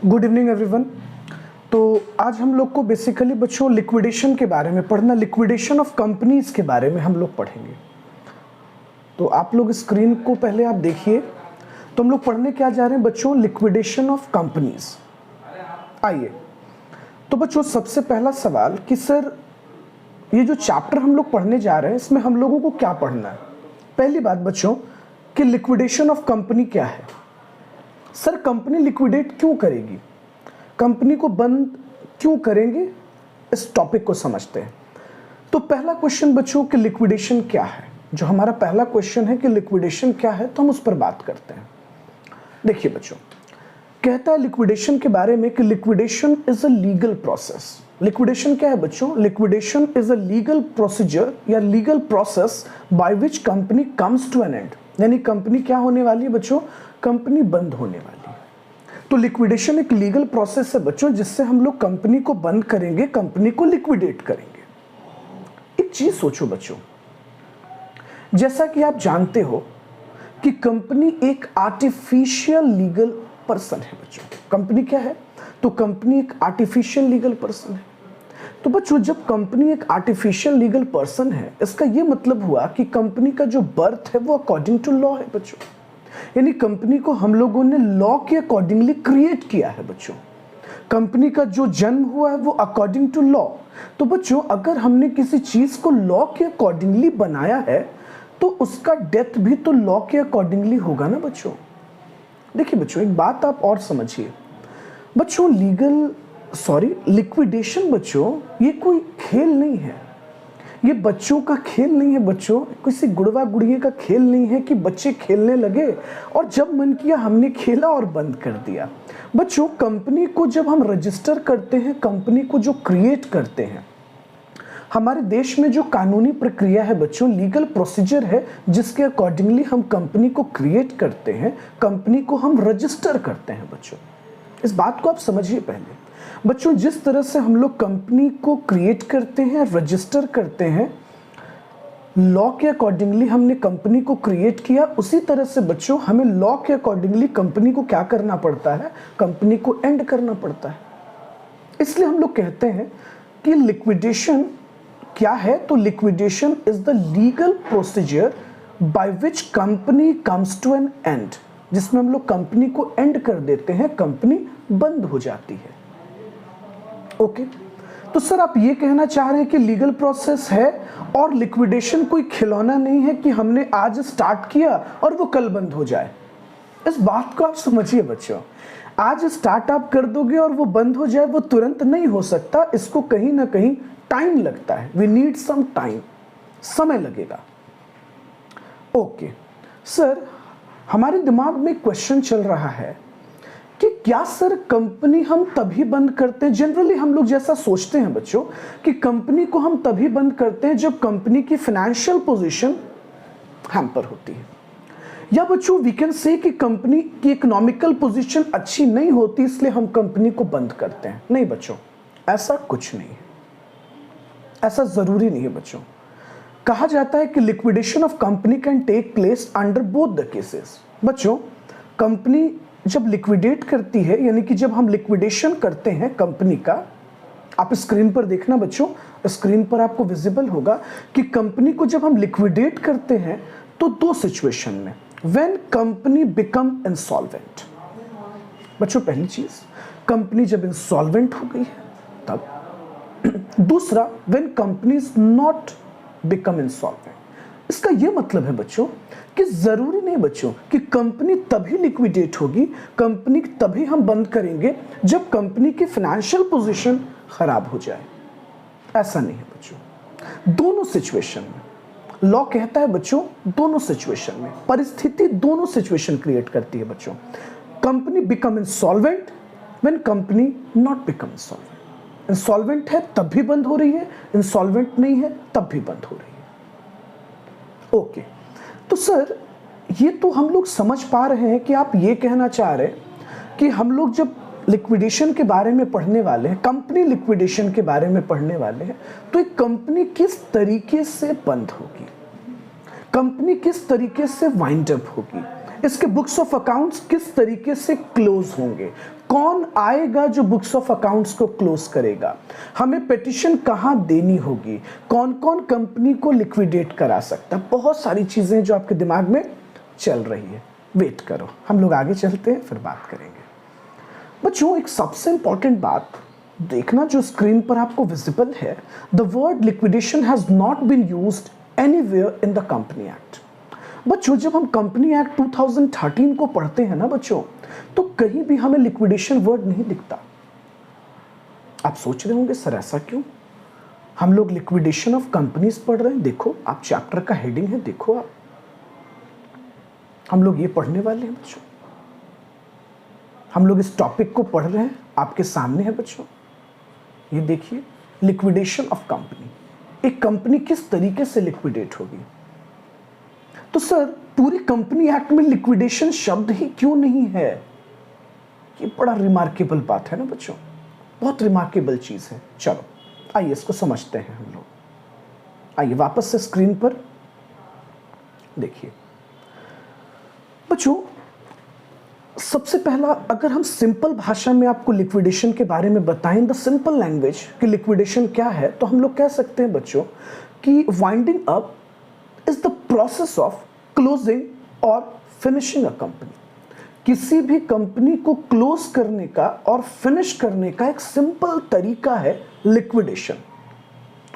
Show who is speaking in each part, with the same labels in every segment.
Speaker 1: Good evening everyone. तो आज हम लोग को बेसिकली बच्चों लिक्विडेशन के बारे में पढ़ना, लिक्विडेशन ऑफ कंपनीज के बारे में हम लोग पढ़ेंगे। तो आप लोग स्क्रीन को पहले आप देखिए। तो हम लोग पढ़ने क्या जा रहे हैं बच्चों? Liquidation of companies. आइए, तो बच्चों सबसे पहला सवाल कि सर ये जो चैप्टर हम लोग पढ़ने जा रहे हैं इसमें हम लोगों को क्या पढ़ना है? पहली बात बच्चों कि लिक्विडेशन ऑफ कंपनी क्या है। सर कंपनी लिक्विडेट क्यों करेगी, कंपनी को बंद क्यों करेंगे, इस टॉपिक को समझते हैं। तो पहला क्वेश्चन बच्चों कि लिक्विडेशन क्या है, जो हमारा पहला क्वेश्चन है कि लिक्विडेशन क्या है, तो हम उस पर बात करते हैं। देखिए बच्चों, कहता है लिक्विडेशन के बारे में कि liquidation is a legal process. Liquidation क्या है बच्चों? Liquidation is a legal procedure या legal process by which company comes to an end. यानी कंपनी क्या होने वाली है बच्चों? कंपनी बंद होने वाली है। तो लिक्विडेशन एक लीगल प्रोसेस है बच्चों, जिससे हम लोग कंपनी को बंद करेंगे, कंपनी को लिक्विडेट करेंगे। एक चीज सोचो बच्चों, जैसा कि आप जानते हो कि कंपनी एक आर्टिफिशियल लीगल पर्सन है बच्चों। कंपनी क्या है? तो कंपनी एक आर्टिफिशियल लीगल पर्सन है। तो बच्चों जब कंपनी एक आर्टिफिशियल लीगल पर्सन है, इसका यह मतलब हुआ कि कंपनी का जो बर्थ है वो अकॉर्डिंग टू लॉ है बच्चों। यानी कंपनी को हम लोगों ने लॉ के अकॉर्डिंगली क्रिएट किया है बच्चों। कंपनी का जो जन्म हुआ है वो अकॉर्डिंग टू लॉ। तो बच्चों अगर हमने किसी चीज को लॉ के अकॉर्डिंगली बनाया है तो उसका डेथ भी तो लॉ के अकॉर्डिंगली होगा ना बच्चों। देखिए बच्चों एक बात आप और समझिए बच्चों, लिक्विडेशन बच्चों ये कोई खेल नहीं है, ये बच्चों का खेल नहीं है बच्चों, किसी गुड़वा गुड़िये का खेल नहीं है कि बच्चे खेलने लगे और जब मन किया हमने खेला और बंद कर दिया। बच्चों कंपनी को जब हम रजिस्टर करते हैं, कंपनी को जो क्रिएट करते हैं, हमारे देश में जो कानूनी प्रक्रिया है बच्चों, लीगल प्रोसीजर है, जिसके अकॉर्डिंगली हम कंपनी को क्रिएट करते हैं, कंपनी को हम रजिस्टर करते हैं बच्चों। इस बात को आप समझिए पहले बच्चों। जिस तरह से हम लोग कंपनी को क्रिएट करते हैं, रजिस्टर करते हैं, लॉ के अकॉर्डिंगली हमने कंपनी को क्रिएट किया, उसी तरह से बच्चों हमें लॉ के अकॉर्डिंगली कंपनी को क्या करना पड़ता है? कंपनी को एंड करना पड़ता है। इसलिए हम लोग कहते हैं कि लिक्विडेशन क्या है? तो liquidation is the legal procedure by which company comes to an end, जिसमें हम लोग कंपनी को एंड कर देते हैं, कंपनी बंद हो जाती है। ओके, तो सर आप ये कहना चाह रहे हैं कि लीगल प्रोसेस है और लिक्विडेशन कोई खिलौना नहीं है कि हमने आज स्टार्ट किया और वो कल बंद हो जाए। इस बात को आप समझिए बच्चों, आज स्टार्ट आप कर दोगे और वो बंद हो जाए, वो तुरंत नहीं हो सकता, इसको कहीं ना कहीं टाइम लगता है। वी नीड सम टाइम, समय लगेगा। ओके सर, हमारे दिमाग में क्वेश्चन चल रहा है कि क्या सर कंपनी हम तभी बंद करते हैं, जनरली हम लोग जैसा सोचते हैं बच्चों कि कंपनी को हम तभी बंद करते हैं जब कंपनी की फाइनेंशियल पोजीशन हैम्पर होती है, या बच्चों वी कैन से कि कंपनी की इकोनॉमिकल पोजीशन अच्छी नहीं होती इसलिए हम कंपनी को बंद करते हैं। नहीं बच्चों, ऐसा कुछ नहीं है, ऐसा जरूरी नहीं है बच्चों। कहा जाता है कि liquidation of company can take place under both the cases. बच्चों कंपनी जब लिक्विडेट करती है, यानी कि जब हम लिक्विडेशन करते हैं कंपनी का, आप स्क्रीन पर देखना बच्चों, स्क्रीन पर आपको विजिबल होगा कि कंपनी को जब हम लिक्विडेट करते हैं तो दो सिचुएशन में, व्हेन कंपनी बिकम इंसॉल्वेंट। बच्चों पहली चीज, कंपनी जब इंसॉल्वेंट हो गई है तब। दूसरा, when company is not become insolvent. इसका यह मतलब है बच्चों कि जरूरी नहीं बच्चों कि कंपनी तभी लिक्विडेट होगी, कंपनी तभी हम बंद करेंगे जब कंपनी की फाइनेंशियल पोजीशन खराब हो जाए। ऐसा नहीं है बच्चों। दोनों सिचुएशन में लॉ कहता है बच्चों, दोनों सिचुएशन में परिस्थिति दोनों सिचुएशन क्रिएट करती है बच्चों। Company become insolvent when company not become insolvent. Insolvent है तब भी बंद हो रही है, इंसॉल्वेंट नहीं है तब भी बंद हो रही है। ओके, तो सर ये तो हम लोग समझ पा रहे हैं कि आप ये कहना चाह रहे हैं कि हम लोग जब लिक्विडेशन के बारे में पढ़ने वाले हैं, कंपनी लिक्विडेशन के बारे में पढ़ने वाले हैं, तो एक कंपनी किस तरीके से बंद होगी, कंपनी किस तरीके से वाइंड अप होगी, इसके बुक्स ऑफ अकाउंट्स किस तरीके से क्लोज होंगे, कौन आएगा जो बुक्स ऑफ अकाउंट्स को क्लोज करेगा, हमें पिटिशन कहाँ देनी होगी, कौन कौन कंपनी को लिक्विडेट करा सकता है, बहुत सारी चीजें जो आपके दिमाग में चल रही है। वेट करो, हम लोग आगे चलते हैं, फिर बात करेंगे। बच्चों एक सबसे इंपॉर्टेंट बात देखना जो स्क्रीन पर आपको विजिबल है, the word liquidation has not been used anywhere in the company act. बच्चों जब हम कंपनी एक्ट 2013 को पढ़ते हैं ना बच्चों, तो कहीं भी हमें लिक्विडेशन वर्ड नहीं दिखता। आप सोच रहे होंगे सर ऐसा क्यों, हम लोग लिक्विडेशन ऑफ कंपनीज पढ़ रहे हैं। देखो आप चैप्टर का हेडिंग है, देखो आप, हम लोग ये पढ़ने वाले हैं बच्चों, हम लोग इस टॉपिक को पढ़ रहे हैं, आपके सामने है बच्चों। ये देखिए लिक्विडेशन ऑफ कंपनी, एक कंपनी किस तरीके से लिक्विडेट होगी। तो सर पूरी कंपनी एक्ट में लिक्विडेशन शब्द ही क्यों नहीं है, ये बड़ा रिमार्केबल बात है ना बच्चों, बहुत रिमार्केबल चीज है। चलो आइए इसको समझते हैं हम लोग। आइए वापस से स्क्रीन पर देखिए बच्चों, सबसे पहला अगर हम सिंपल भाषा में आपको लिक्विडेशन के बारे में बताएं, द सिंपल लैंग्वेज कि लिक्विडेशन क्या है, तो हम लोग कह सकते हैं बच्चों कि winding up is the process of closing और फिनिशिंग अ कंपनी। किसी भी कंपनी को क्लोज करने का और फिनिश करने का एक सिंपल तरीका है लिक्विडेशन।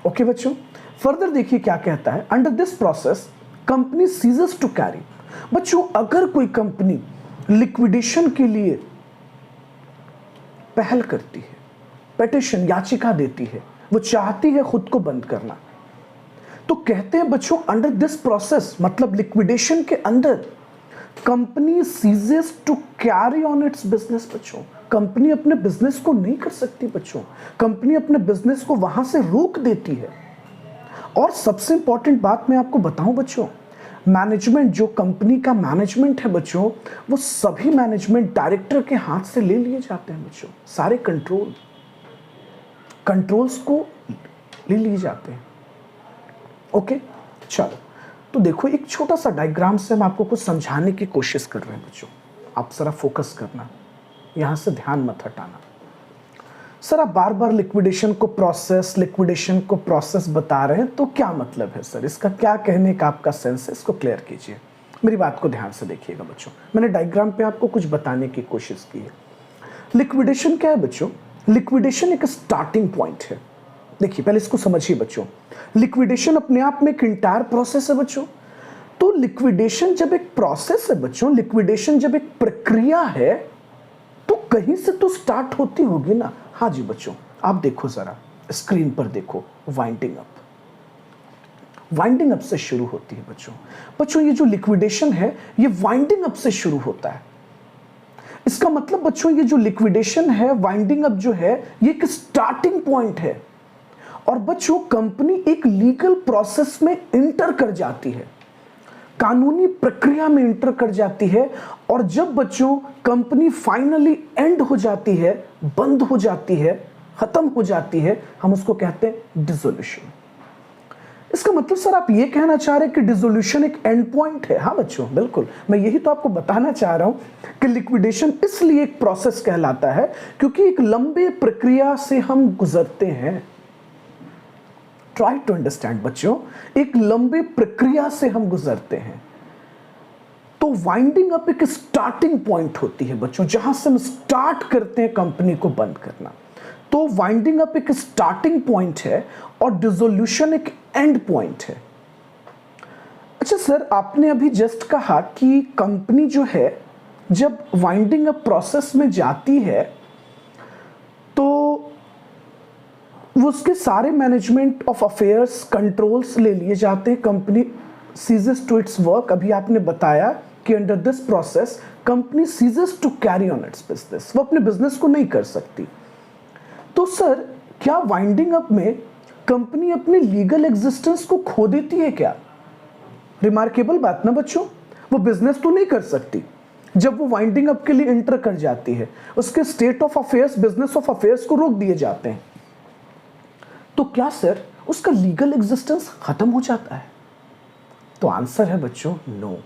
Speaker 1: ओके बच्चों, फर्दर देखिए क्या कहता है, under this process company ceases to carry. बच्चों अगर कोई कंपनी लिक्विडेशन के लिए पहल करती है, पिटीशन याचिका देती है, वो चाहती है खुद को बंद करना, तो कहते हैं बच्चों अंडर दिस प्रोसेस, मतलब लिक्विडेशन के अंदर company ceases to carry on its business. बच्चों कंपनी अपने बिजनेस को नहीं कर सकती बच्चों, कंपनी अपने बिजनेस को वहां से रोक देती है। और सबसे इंपॉर्टेंट बात मैं आपको बताऊं बच्चों, मैनेजमेंट, जो कंपनी का मैनेजमेंट है बच्चों, वो सभी मैनेजमेंट डायरेक्टर के हाथ से ले लिए जाते हैं बच्चों, सारे कंट्रोल्स को ले लिए जाते हैं। ओके चलो, तो देखो एक छोटा सा डायग्राम से हम आपको कुछ समझाने की कोशिश कर रहे हैं बच्चों, आप जरा फोकस करना, यहां से ध्यान मत हटाना। सर आप बार बार लिक्विडेशन को प्रोसेस बता रहे हैं, तो क्या मतलब है सर, इसका क्या कहने का आपका सेंस है, इसको क्लियर कीजिए। मेरी बात को ध्यान से देखिएगा बच्चों, मैंने डायग्राम पे आपको कुछ बताने की कोशिश की है। लिक्विडेशन क्या है बच्चों, लिक्विडेशन एक स्टार्टिंग पॉइंट है। देखिए पहले इसको समझिए बच्चों, लिक्विडेशन अपने आप में एक इंटायर प्रोसेस है बच्चों। तो लिक्विडेशन जब एक प्रोसेस है बच्चों, लिक्विडेशन जब एक प्रक्रिया है, तो कहीं से तो स्टार्ट होती होगी ना। हाँ जी बच्चों, आप देखो जरा स्क्रीन पर देखो, वाइंडिंग अप से शुरू होती है बच्चों। ये जो लिक्विडेशन है ये वाइंडिंग अप से शुरू होता है। इसका मतलब बच्चों ये जो लिक्विडेशन है, वाइंडिंग अप जो है, ये एक स्टार्टिंग पॉइंट है। और बच्चों कंपनी एक लीगल प्रोसेस में इंटर कर जाती है, कानूनी प्रक्रिया में इंटर कर जाती है। और जब बच्चों कंपनी फाइनली एंड हो जाती है, बंद हो जाती है, खत्म हो जाती है, हम उसको कहते हैं डिसोल्यूशन। इसका मतलब सर आप ये कहना चाह रहे हैं कि डिसोल्यूशन एक एंड पॉइंट है। हाँ बच्चों बिल्कुल, मैं यही तो आपको बताना चाह रहा हूं कि लिक्विडेशन इसलिए एक प्रोसेस कहलाता है क्योंकि एक लंबे प्रक्रिया से हम गुजरते हैं। ट्राई टू अंडरस्टैंड बच्चों, एक लंबे प्रक्रिया से हम गुजरते हैं। तो वाइंडिंग अप एक स्टार्टिंग पॉइंट होती है बच्चों, जहां से हम स्टार्ट करते हैं कंपनी को बंद करना। तो वाइंडिंग अप एक स्टार्टिंग पॉइंट है और डिसोल्यूशन एक एंड पॉइंट है। अच्छा सर, आपने अभी जस्ट कहा कि कंपनी जो है जब वाइंडिंग अप प्रोसेस में जाती है तो वो उसके सारे मैनेजमेंट ऑफ अफेयर्स, कंट्रोल्स ले लिए जाते हैं, company ceases to its work. अभी आपने बताया कि under this process company ceases to carry on its business, वो अपने बिजनेस को नहीं कर सकती। तो सर क्या वाइंडिंग अप में कंपनी अपने लीगल एग्जिस्टेंस को खो देती है क्या? रिमार्केबल बात ना बच्चों, वो बिजनेस तो नहीं कर सकती जब वो वाइंडिंग अप के लिए एंटर कर जाती है, उसके state of affairs, business of affairs को रोक दिए जाते हैं। तो क्या सर उसका लीगल एग्जिस्टेंस खत्म हो जाता है? तो आंसर है बच्चों नो।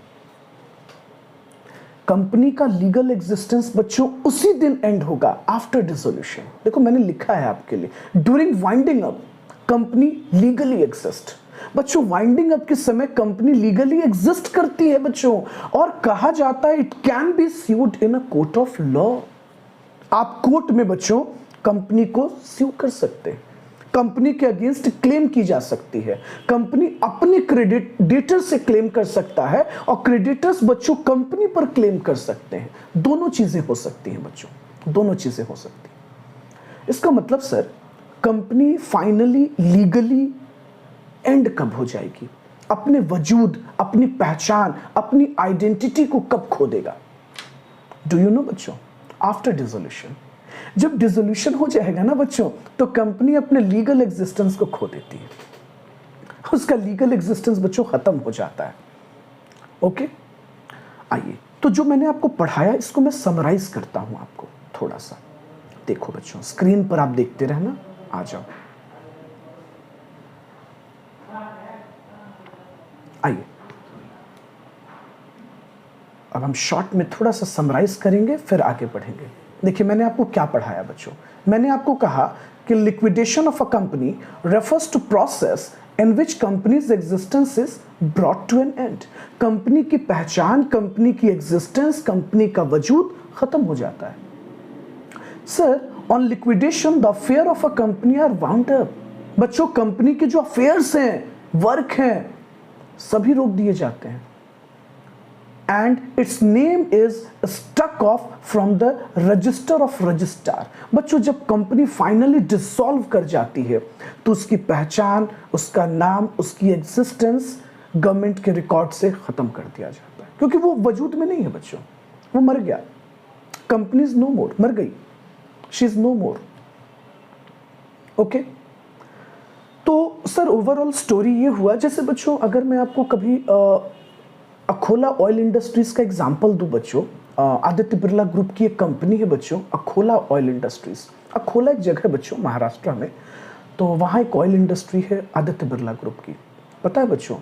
Speaker 1: कंपनी का लीगल एग्जिस्टेंस बच्चों उसी दिन एंड होगा आफ्टर डिसोल्यूशन। देखो मैंने लिखा है आपके लिए, during winding up company legally exist. बच्चों वाइंडिंग अप के समय कंपनी लीगली एग्जिस्ट करती है बच्चों, और कहा जाता है it can be sued in a court of law. आप कोर्ट में बच्चों कंपनी को स्यू कर सकते हैं, कंपनी के अगेंस्ट क्लेम की जा सकती है, कंपनी अपने क्रेडिटर से क्लेम कर सकता है और क्रेडिटर्स बच्चों कंपनी पर क्लेम कर सकते हैं। दोनों चीजें हो सकती हैं बच्चों, दोनों चीजें हो सकती हैं। इसका मतलब sir company finally legally and कब हो जाएगी, अपने वजूद, अपनी पहचान, अपनी आइडेंटिटी को कब खो देगा? डू यू नो बच्चों? After dissolution. जब डिसोल्यूशन हो जाएगा ना बच्चों, तो कंपनी अपने लीगल एग्जिस्टेंस को खो देती है, उसका लीगल एग्जिस्टेंस बच्चों खत्म हो जाता है। ओके, आइए तो जो मैंने आपको पढ़ाया इसको मैं समराइज करता हूं आपको थोड़ा सा। देखो बच्चों स्क्रीन पर आप देखते रहना, आ जाओ। आइए अब हम शॉर्ट में थोड़ा सा समराइज करेंगे, फिर आगे बढ़ेंगे। देखिए मैंने आपको क्या पढ़ाया बच्चों, मैंने आपको कहा कि liquidation of a company refers to process in which company's existence is brought to an end. Company की पहचान, कंपनी की एग्जिस्टेंस, कंपनी का वजूद खत्म हो जाता है। Sir on liquidation the affair of a company are wound up. बच्चों कंपनी के जो अफेयर्स हैं, वर्क हैं, सभी रोक दिए जाते हैं, and its name is struck off from the register of registrar। बच्चों जब कंपनी फाइनली डिसॉल्व कर जाती है तो उसकी पहचान, उसका नाम, उसकी एग्जिस्टेंस गवर्नमेंट के रिकॉर्ड से खत्म कर दिया जाता है, क्योंकि वो वजूद में नहीं है बच्चों, वो मर गया। कंपनी इज नो मोर, मर गई, she is no more. Okay, तो सर ओवरऑल स्टोरी ये हुआ, जैसे बच्चों अगर मैं आपको कभी अखोला ऑयल इंडस्ट्रीज का एग्जांपल दूं बच्चों, आदित्य बिरला ग्रुप की एक कंपनी है बच्चों अखोला ऑयल इंडस्ट्रीज। अखोला एक जगह है बच्चों महाराष्ट्र में, तो वहाँ एक ऑयल इंडस्ट्री है आदित्य बिरला ग्रुप की। पता है बच्चों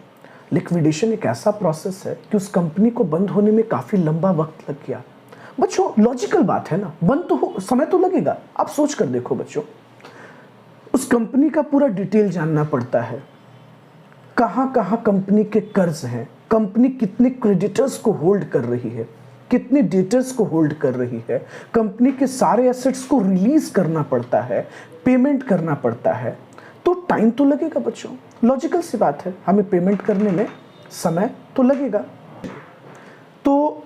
Speaker 1: लिक्विडेशन एक ऐसा प्रोसेस है कि उस कंपनी को बंद होने में काफ़ी लंबा वक्त लग गया। बच्चों लॉजिकल बात है ना, बंद तो हो, समय तो लगेगा। आप सोच कर देखो बच्चों, उस कंपनी का पूरा डिटेल जानना पड़ता है, कहाँ कहाँ कंपनी के कर्ज हैं, कंपनी कितने क्रेडिटर्स को होल्ड कर रही है, कितने डेटर्स को होल्ड कर रही है, कंपनी के सारे एसेट्स को रिलीज करना पड़ता है, पेमेंट करना पड़ता है, तो टाइम तो लगेगा बच्चों, लॉजिकल सी बात है, हमें पेमेंट करने में समय तो लगेगा। तो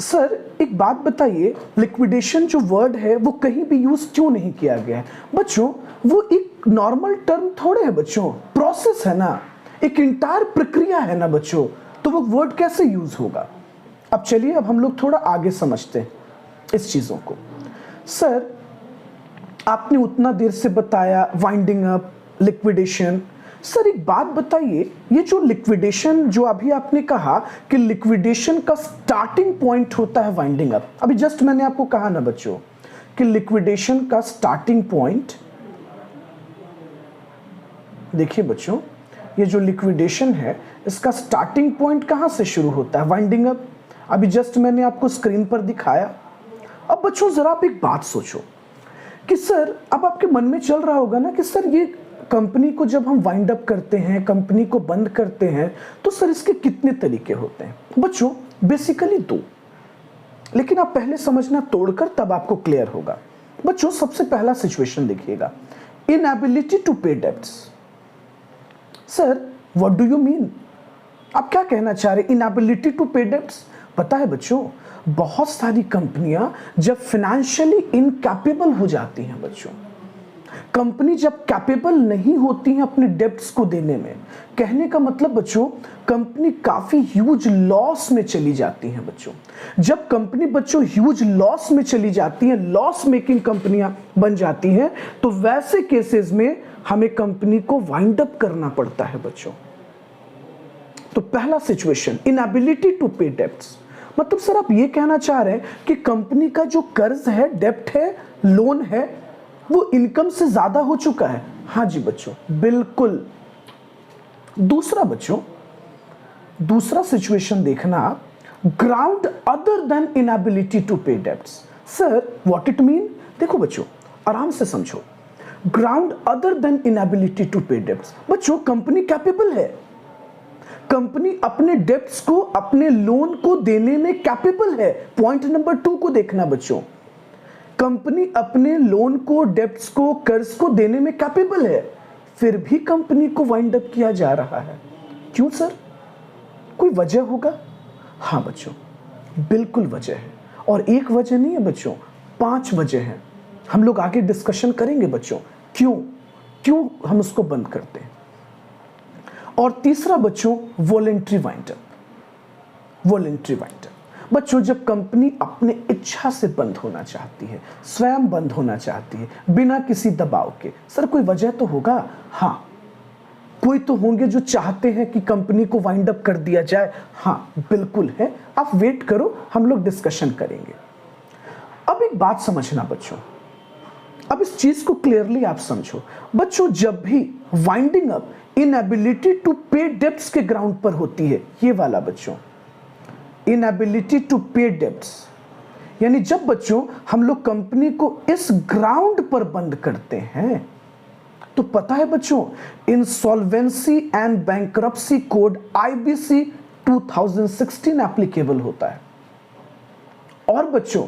Speaker 1: सर एक बात बताइए, लिक्विडेशन जो वर्ड है वो कहीं भी यूज क्यों नहीं किया गया है? बच्चों वो एक नॉर्मल टर्म थोड़े है बच्चों, प्रोसेस है ना, एक इंटायर प्रक्रिया है ना बच्चों, तो वो वर्ड कैसे यूज होगा? अब चलिए अब हम लोग थोड़ा आगे समझते हैं इस चीजों को। सर आपने उतना देर से बताया वाइंडिंग अप, लिक्विडेशन। सर एक बात बताइए, ये जो लिक्विडेशन जो अभी आपने कहा कि लिक्विडेशन का स्टार्टिंग पॉइंट होता है वाइंडिंग अप, अभी जस्ट मैंने आपको कहा ना बच्चों कि लिक्विडेशन का स्टार्टिंग पॉइंट, देखिए बच्चों ये जो लिक्विडेशन है इसका स्टार्टिंग पॉइंट कहां से शुरू होता है? Winding up. अभी जस्ट मैंने आपको स्क्रीन पर दिखाया। अब बच्चों जरा आप एक बात सोचो कि सर अब आपके मन में चल रहा होगा ना कि सर ये कंपनी को जब हम वाइंड अप करते हैं, कंपनी को बंद करते हैं, तो सर इसके कितने तरीके होते हैं? बच्चों बेसिकली दो, लेकिन आप पहले समझना तोड़कर तब आपको क्लियर होगा। बच्चों सबसे पहला सिचुएशन देखिएगा, inability to pay debts. Sir what do you mean? आप क्या कहना चाह रहे? Inability to pay debts. पता है बच्चों बहुत सारी कंपनियां जब फाइनेंशियली इनकैपेबल हो जाती हैं बच्चों, कंपनी जब कैपेबल नहीं होती है अपने डेब्ट्स को देने में, कहने का मतलब बच्चों कंपनी काफी ह्यूज लॉस में चली जाती है बच्चों। जब कंपनी बच्चों ह्यूज लॉस में चली जाती है, लॉस मेकिंग कंपनियां बन जाती हैं, तो वैसे केसेस में हमें कंपनी को वाइंड अप करना पड़ता है बच्चों। तो पहला situation inability to pay debts, मतलब सर आप ये कहना चाह रहे हैं कि कंपनी का जो कर्ज है, डेब्ट है, लोन है, वो इनकम से ज्यादा हो चुका है। हाँ जी बच्चों बिल्कुल। दूसरा बच्चों, दूसरा सिचुएशन देखना आप, ground other than inability to pay debts. Sir what it mean? देखो बच्चों आराम से समझो, ground other than inability to pay debts. बच्चों कंपनी कैपेबल है, कंपनी अपने डेब्ट्स को, अपने लोन को देने में कैपेबल है। पॉइंट नंबर 2 को देखना बच्चों, कंपनी अपने लोन को, डेब्ट्स को, कर्ज को देने में कैपेबल है, फिर भी कंपनी को वाइंड अप किया जा रहा है। क्यों सर? कोई वजह होगा? हाँ बच्चों बिल्कुल वजह है, और एक वजह नहीं है बच्चों, 5 वजह हैं। हम लोग आगे डिस्कशन करेंगे बच्चों क्यों हम उसको बंद करते हैं। और तीसरा बच्चों voluntary wind up. Voluntary wind up बच्चों, जब कंपनी अपने इच्छा से बंद होना चाहती है, स्वयं बंद होना चाहती है बिना किसी दबाव के। सर कोई वजह तो होगा? हाँ कोई तो होंगे जो चाहते हैं कि कंपनी को वाइंड अप कर दिया जाए। हाँ बिल्कुल है, आप वेट करो, हम लोग डिस्कशन करेंगे। अब एक बात समझना बच्चों, अब इस चीज को क्लियरली आप समझो बच्चों, जब भी winding up inability to pay debts के ग्राउंड पर होती है, ये वाला बच्चों इनएबिलिटी टू पे डेब्ट्स, यानी जब बच्चों हम लोग कंपनी को इस ग्राउंड पर बंद करते हैं, तो पता है बच्चों insolvency and bankruptcy code IBC 2016 applicable होता है। और बच्चों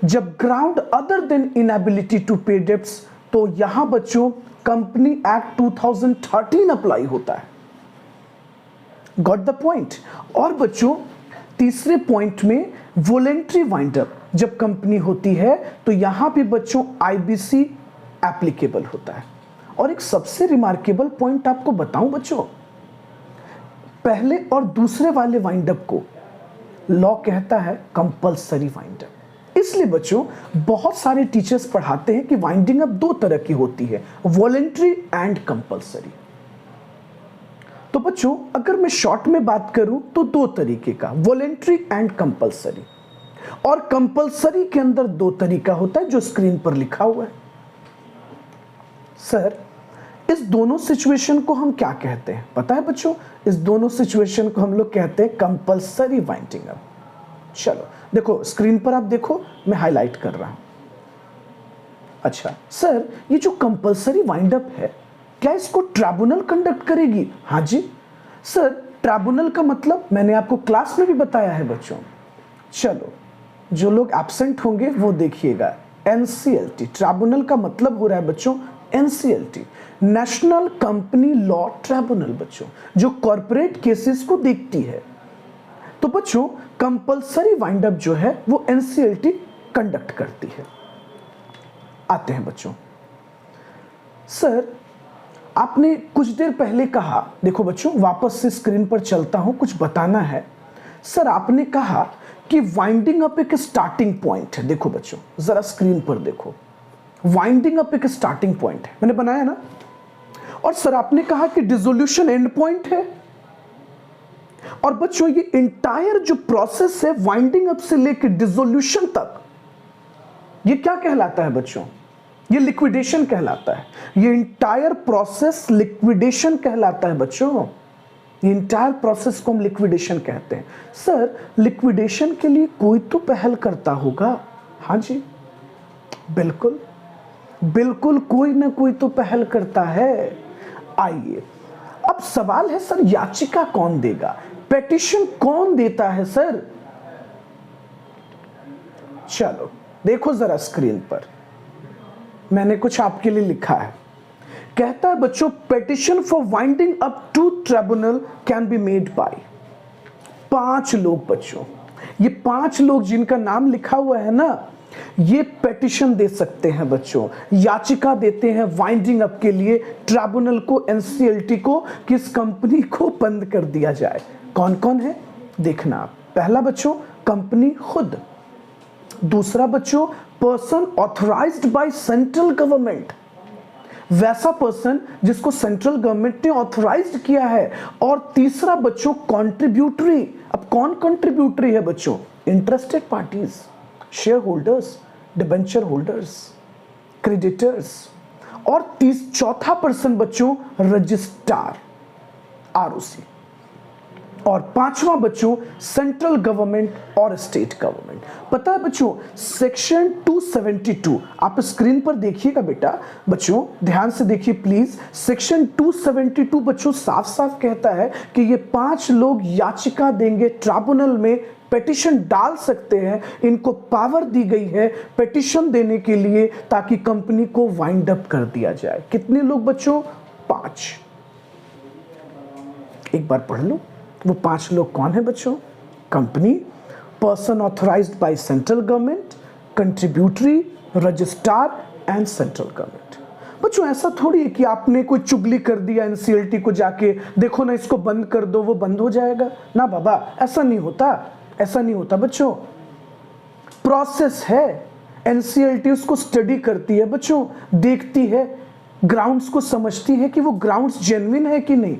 Speaker 1: जब ground other than inability to pay debts, तो यहां बच्चों कंपनी एक्ट 2013 अप्लाई होता है। Got the point? और बच्चों तीसरे पॉइंट में वॉलेंट्री वाइंड अप जब कंपनी होती है, तो यहां भी बच्चों आईबीसी एप्लीकेबल होता है। और एक सबसे रिमार्केबल पॉइंट आपको बताऊं बच्चों, पहले और दूसरे वाले वाइंड अप को लॉ कहता है कंपल्सरी वाइंड अप। इसलिए बच्चों बहुत सारे टीचर्स पढ़ाते हैं कि वाइंडिंग अप 2 तरह की होती है, वॉलेंट्री एंड कंपल्सरी। तो बच्चों अगर मैं शॉर्ट में बात करूं तो 2 तरीके का, वॉलेंट्री एंड कंपल्सरी। और कंपल्सरी के अंदर 2 तरीका होता है जो स्क्रीन पर लिखा हुआ है। सर इस दोनों सिचुएशन को हम क्या कहते हैं पता है बच्चों? इस दोनों सिचुएशन को हम लोग कहते हैं कंपल्सरी वाइंडिंग अप। चलो देखो स्क्रीन पर आप देखो, मैं हाईलाइट कर रहा हूं। अच्छा सर ये जो कंपल्सरी वाइंड अप है, क्या इसको ट्राइब्यूनल कंडक्ट करेगी? हाँ जी सर, ट्राइब्यूनल का मतलब मैंने आपको क्लास में भी बताया है बच्चों। चलो जो लोग एब्सेंट होंगे वो देखिएगा, एनसीएलटी ट्राइब्यूनल का मतलब हो रहा है बच्चों NCLT, national company law tribunal बच्चों, जो कॉर्पोरेट केसेस को देखती है। तो बच्चों कंपल्सरी वाइंड अप जो है वो एनसीएलटी कंडक्ट करती है। आते हैं बच्चों, सर आपने कुछ देर पहले कहा, देखो बच्चों वापस से स्क्रीन पर चलता हूं, कुछ बताना है। सर आपने कहा कि वाइंडिंग अप एक स्टार्टिंग पॉइंट है। देखो बच्चों जरा स्क्रीन पर देखो, वाइंडिंग अप एक स्टार्टिंग पॉइंट है, मैंने बनाया ना। और सर आपने कहा कि डिसोल्यूशन एंड पॉइंट है। और बच्चों ये इंटायर जो प्रोसेस है वाइंडिंग अप से लेकर डिसोल्यूशन तक, ये क्या कहलाता है बच्चों? ये लिक्विडेशन कहलाता है। ये इंटायर प्रोसेस लिक्विडेशन कहलाता है बच्चों। ये इंटायर प्रोसेस को हम लिक्विडेशन कहते हैं। सर लिक्विडेशन के लिए कोई तो पहल करता होगा। हाँ जी बिल्कुल बिल्कुल, कोई ना कोई तो पहल करता है। आइए अब सवाल है सर याचिका कौन देगा, पेटिशन कौन देता है सर? चलो देखो जरा स्क्रीन पर, मैंने कुछ आपके लिए लिखा है। कहता है बच्चों petition for winding up to tribunal can be made by 5 लोग बच्चों। ये 5 लोग जिनका नाम लिखा हुआ है ना, ये पेटिशन दे सकते हैं बच्चों, याचिका देते हैं वाइंडिंग अप के लिए ट्राइब्यूनल को, एनसीएलटी को, किस कंपनी को बंद कर दिया जाए। कौन कौन है देखना आप। पहला बच्चों कंपनी खुद, दूसरा बच्चों person authorised by central government, वैसा पर्सन जिसको सेंट्रल गवर्नमेंट ने ऑथराइज्ड किया है। और तीसरा बच्चों कॉन्ट्रीब्यूटरी। अब कौन कॉन्ट्रीब्यूटरी है बच्चों? Interested parties, share holders, debenture holders, creditors. और चौथा पर्सन बच्चों रजिस्ट्रार, आरओसी। और पांचवा बच्चों सेंट्रल गवर्नमेंट और स्टेट गवर्नमेंट। पता है बच्चों सेक्शन 272, आप स्क्रीन पर देखिएगा बेटा, बच्चों ध्यान से देखिए प्लीज। सेक्शन 272 बच्चों साफ साफ कहता है कि ये 5 लोग याचिका देंगे ट्राइब्यूनल में, पेटिशन डाल सकते हैं, इनको पावर दी गई है पेटिशन देने के लिए ताकि कंपनी को वाइंड अप कर दिया जाए। कितने लोग बच्चों? 5। एक बार पढ़ लो, वो 5 लोग कौन है बच्चों? Company, person authorised by central government, contributory, registrar and central government. बच्चों ऐसा थोड़ी है कि आपने कोई चुगली कर दिया एनसीएलटी को जाके, देखो ना इसको बंद कर दो वो बंद हो जाएगा। ना बाबा, ऐसा नहीं होता, ऐसा नहीं होता बच्चों। प्रोसेस है, एनसीएलटी उसको स्टडी करती है बच्चों, देखती है, ग्राउंड्स को समझती है कि वो ग्राउंड्स जेन्युइन है कि नहीं।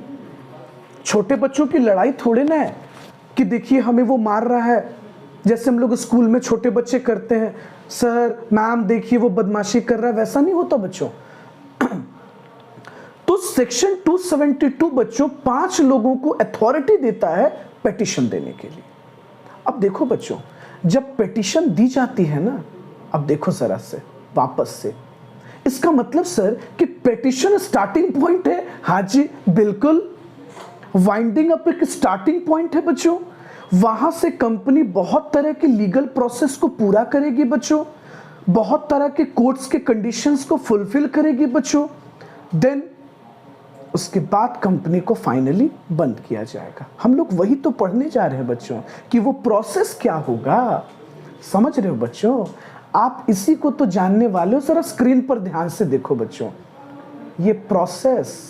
Speaker 1: छोटे बच्चों की लड़ाई थोड़े ना है कि देखिए हमें वो मार रहा है, जैसे हम लोग स्कूल में छोटे बच्चे करते हैं, सर मैम देखिए वो बदमाशी कर रहा है, वैसा नहीं होता बच्चों। तो सेक्शन 272 बच्चों 5 लोगों को अथॉरिटी देता है पेटिशन देने के लिए। अब देखो बच्चों, जब पेटिशन दी जाती है ना, अब देखो जरा से वापस से, इसका मतलब सर कि पेटिशन स्टार्टिंग पॉइंट है। हाँ जी बिल्कुल, वाइंडिंग अप एक स्टार्टिंग पॉइंट है बच्चों। वहां से कंपनी बहुत तरह के लीगल प्रोसेस को पूरा करेगी बच्चों, बहुत तरह के कोर्ट्स के कंडीशंस को फुलफिल करेगी बच्चों, देन उसके बाद कंपनी को फाइनली बंद किया जाएगा। हम लोग वही तो पढ़ने जा रहे हैं बच्चों कि वो प्रोसेस क्या होगा। समझ रहे हो बच्चों? आप इसी को तो जानने वाले हो। जरा स्क्रीन पर ध्यान से देखो बच्चों, ये प्रोसेस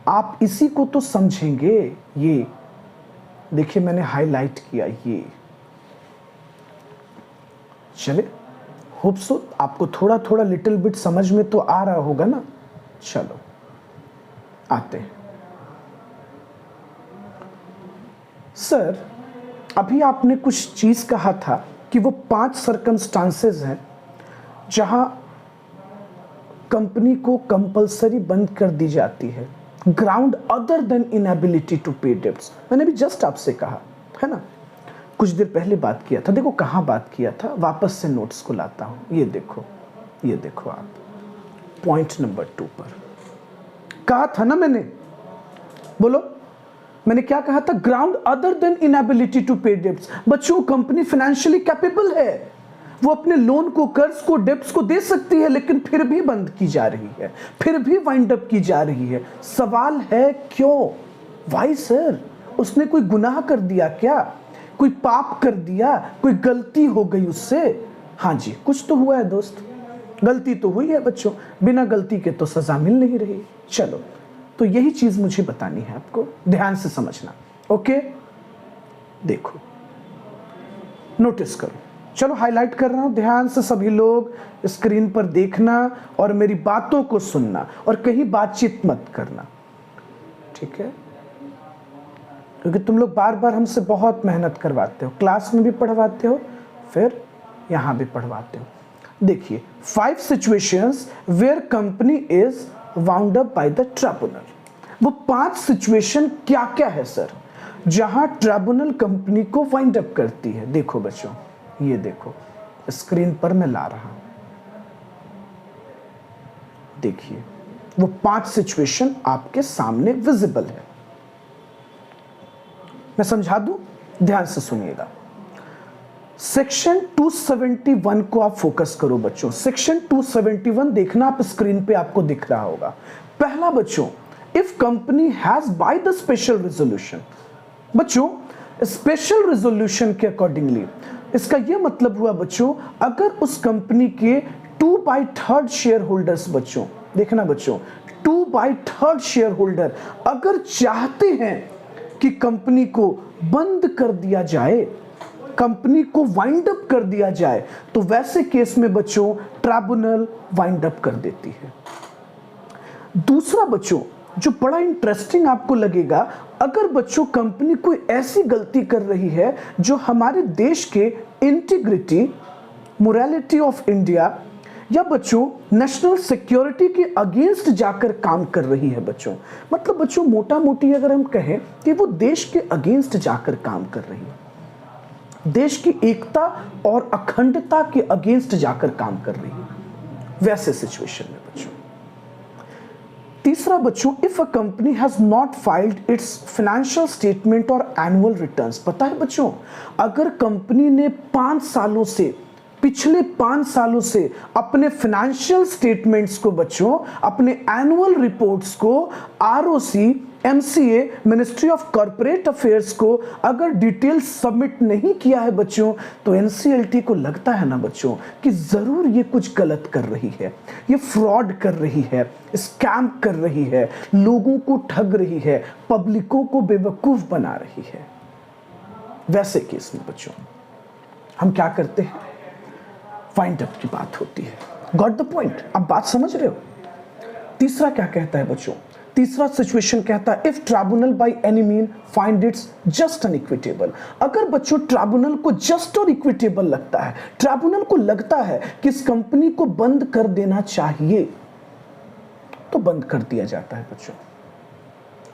Speaker 1: आप इसी को तो समझेंगे। ये देखिए मैंने हाईलाइट किया, ये चले, होप सो आपको थोड़ा थोड़ा लिटिल बिट समझ में तो आ रहा होगा ना। चलो आते हैं। सर अभी आपने कुछ चीज कहा था कि वो 5 सर्कमस्टांसेस हैं जहां कंपनी को कंपलसरी बंद कर दी जाती है, ground other than inability to pay debts. मैंने भी जस्ट आपसे कहा है ना, कुछ देर पहले बात किया था। देखो कहां बात किया था, वापस से नोट्स को लाता हूं। ये देखो, ये देखो आप पॉइंट नंबर 2 पर कहा था ना मैंने, बोलो मैंने क्या कहा था? Ground other than inability to pay debts. बच्चों कंपनी फाइनेंशियली कैपेबल है, वो अपने लोन को, कर्ज को, डेब्ट्स को दे सकती है, लेकिन फिर भी बंद की जा रही है, फिर भी वाइंड अप की जा रही है। सवाल है क्यों? Why sir? उसने कोई गुनाह कर दिया क्या? कोई पाप कर दिया? कोई गलती हो गई उससे? हाँ जी कुछ तो हुआ है दोस्त, गलती तो हुई है बच्चों, बिना गलती के तो सजा मिल नहीं रही। चलो तो यही चीज मुझे बतानी है आपको, ध्यान से समझना। ओके देखो, नोटिस करो, चलो हाईलाइट कर रहा हूं, ध्यान से सभी लोग स्क्रीन पर देखना और मेरी बातों को सुनना और कहीं बातचीत मत करना, ठीक है? क्योंकि तुम लोग बार बार हमसे बहुत मेहनत करवाते हो, क्लास में भी पढ़वाते हो, फिर यहां भी पढ़वाते हो। देखिए 5 situations where company is wound up by the tribunal. वो 5 सिचुएशन क्या क्या है सर जहां ट्राइब्यूनल कंपनी को वाइंड अप करती है? देखो बच्चों, ये देखो स्क्रीन पर मैं ला रहा हूं, देखिए वो 5 सिचुएशन आपके सामने विजिबल है। मैं समझा दूं, ध्यान से सुनिएगा। सेक्शन 271 को आप फोकस करो बच्चों। सेक्शन 271 देखना, आप स्क्रीन पे आपको दिख रहा होगा। पहला बच्चों, if company has by the special resolution. बच्चों स्पेशल रेजोल्यूशन के अकॉर्डिंगली इसका यह मतलब हुआ बच्चों, अगर उस कंपनी के 2/3 शेयर होल्डर्स, बच्चों देखना बच्चों, 2/3 शेयर होल्डर अगर चाहते हैं कि कंपनी को बंद कर दिया जाए, कंपनी को वाइंड अप कर दिया जाए, तो वैसे केस में बच्चों ट्राइब्यूनल वाइंड अप कर देती है। दूसरा बच्चों जो बड़ा इंटरेस्टिंग आपको लगेगा, अगर बच्चों कंपनी कोई ऐसी गलती कर रही है जो हमारे देश के इंटीग्रिटी, मोरालिटी ऑफ इंडिया या बच्चों नेशनल सिक्योरिटी के अगेंस्ट जाकर काम कर रही है बच्चों। मतलब बच्चों मोटा मोटी अगर हम कहें कि वो देश के अगेंस्ट जाकर काम कर रही है, देश की एकता और अखंडता के अगेंस्ट जाकर काम कर रही है, वैसे सिचुएशन में बच्चों। तीसरा बच्चों, if a company has not filed it's financial statement और एनुअल रिटर्न्स। पता है बच्चों, अगर कंपनी ने 5 सालों से, पिछले 5 सालों से अपने फाइनेंशियल स्टेटमेंट्स को बच्चों, अपने एनुअल रिपोर्ट्स को ROC, MCA, ministry of corporate affairs को अगर डिटेल सबमिट नहीं किया है बच्चों, तो एनसीएलटी को लगता है ना बच्चों कि जरूर ये कुछ गलत कर रही है, ये फ्रॉड कर रही है, स्कैम कर रही है, लोगों को ठग रही है, पब्लिकों को बेवकूफ बना रही है। वैसे केस में बच्चों हम क्या करते हैं, फाइंड अप की बात होती है। Got the point? अब बात समझ रहे हो? तीसरा क्या कहता है बच्चों? तीसरा सिचुएशन कहता है if tribunal by any mean find its just and equitable. अगर बच्चों ट्राइब्यूनल को जस्ट और इक्विटेबल लगता है, ट्राइब्यूनल को लगता है कि इस कंपनी को बंद कर देना चाहिए, तो बंद कर दिया जाता है बच्चों।